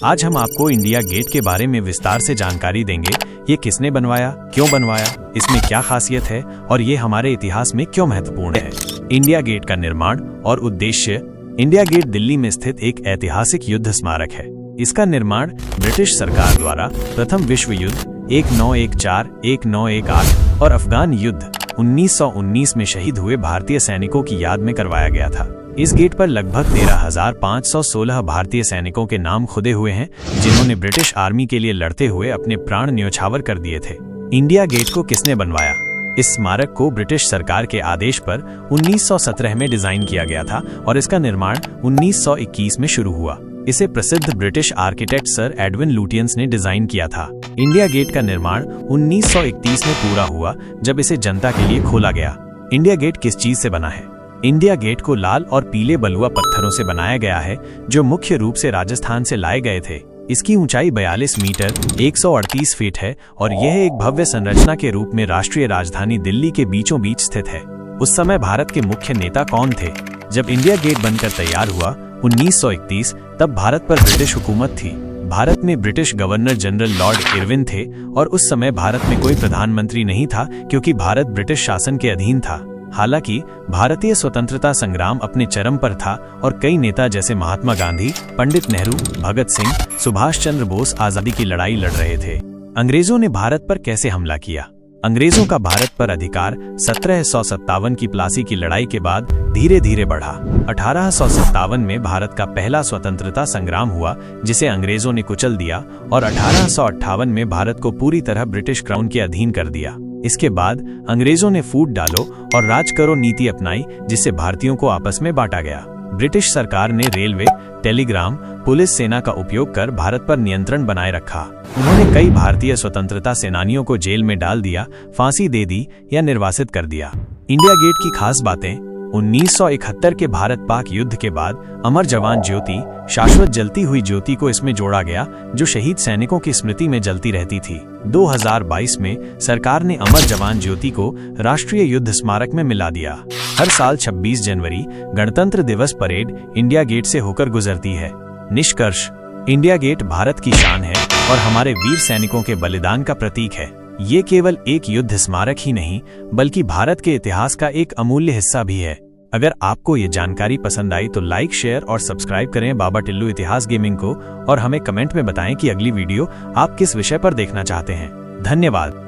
आज हम आपको इंडिया गेट के बारे में विस्तार से जानकारी देंगे। ये किसने बनवाया, क्यों बनवाया, इसमें क्या खासियत है और ये हमारे इतिहास में क्यों महत्वपूर्ण है। इंडिया गेट का निर्माण और उद्देश्य। इंडिया गेट दिल्ली में स्थित एक ऐतिहासिक युद्ध स्मारक है। इसका निर्माण ब्रिटिश सरकार द्वारा प्रथम विश्व युद्ध 1914-1918 और अफगान युद्ध 1919 में शहीद हुए भारतीय सैनिकों की याद में करवाया गया था। इस गेट पर लगभग 13,516 भारतीय सैनिकों के नाम खुदे हुए हैं, जिन्होंने ब्रिटिश आर्मी के लिए लड़ते हुए अपने प्राण न्योछावर कर दिए थे। इंडिया गेट को किसने बनवाया? इस स्मारक को ब्रिटिश सरकार के आदेश पर 1917 में डिजाइन किया गया था और इसका निर्माण 1921 में शुरू हुआ। इसे प्रसिद्ध British architect sir Edwin Lutyens ने डिजाइन किया था। इंडिया गेट का निर्माण 1931 में पूरा हुआ, जब इसे जनता के लिए खोला गया। इंडिया गेट किस चीज से बना है? इंडिया गेट को लाल और पीले बलुआ पत्थरों से बनाया गया है, जो मुख्य रूप से राजस्थान से लाए गए थे। इसकी ऊंचाई 42 मीटर 138 फीट है और यह एक भव्य संरचना के रूप में राष्ट्रीय राजधानी दिल्ली के बीचों बीच स्थित है। उस समय भारत के मुख्य नेता कौन थे? जब इंडिया गेट बनकर तैयार हुआ 1931, तब भारत पर ब्रिटिश हुकूमत थी। भारत में British governor general Lord Irwin थे और उस समय भारत में कोई प्रधानमंत्री नहीं था, क्योंकि भारत ब्रिटिश शासन के अधीन था। हालांकि भारतीय स्वतंत्रता संग्राम अपने चरम पर था और कई नेता जैसे महात्मा गांधी, पंडित नेहरू, भगत सिंह, सुभाष चंद्र बोस आजादी की लड़ाई लड़ रहे थे। अंग्रेजों ने भारत पर कैसे हमला किया? अंग्रेजों का भारत पर अधिकार 1757 की प्लासी की लड़ाई के बाद धीरे धीरे बढ़ा। 1857 में भारत का पहला स्वतंत्रता संग्राम हुआ, जिसे अंग्रेजों ने कुचल दिया और 1858 में भारत को पूरी तरह ब्रिटिश क्राउन के अधीन कर दिया। इसके बाद अंग्रेजों ने फूट डालो और राज करो नीति अपनाई, जिससे भारतीयों को आपस में बांटा गया। ब्रिटिश सरकार ने रेलवे, टेलीग्राम, पुलिस सेना का उपयोग कर भारत पर नियंत्रण बनाए रखा। उन्होंने कई भारतीय स्वतंत्रता सेनानियों को जेल में डाल दिया, फांसी दे दी या निर्वासित कर दिया। इंडिया गेट की खास बातें। 1971 के भारत पाक युद्ध के बाद अमर जवान ज्योति, शाश्वत जलती हुई ज्योति को इसमें जोड़ा गया, जो शहीद सैनिकों की स्मृति में जलती रहती थी। 2022 में सरकार ने अमर जवान ज्योति को राष्ट्रीय युद्ध स्मारक में मिला दिया। हर साल 26 जनवरी गणतंत्र दिवस परेड इंडिया गेट से होकर गुजरती है। निष्कर्ष: इंडिया गेट भारत की शान है और हमारे वीर सैनिकों के बलिदान का प्रतीक है। ये केवल एक युद्ध स्मारक ही नहीं, बल्कि भारत के इतिहास का एक अमूल्य हिस्सा भी है। अगर आपको ये जानकारी पसंद आई तो लाइक, शेयर और सब्सक्राइब करें बाबा टिल्लू इतिहास गेमिंग को, और हमें कमेंट में बताएं कि अगली वीडियो आप किस विषय पर देखना चाहते हैं। धन्यवाद।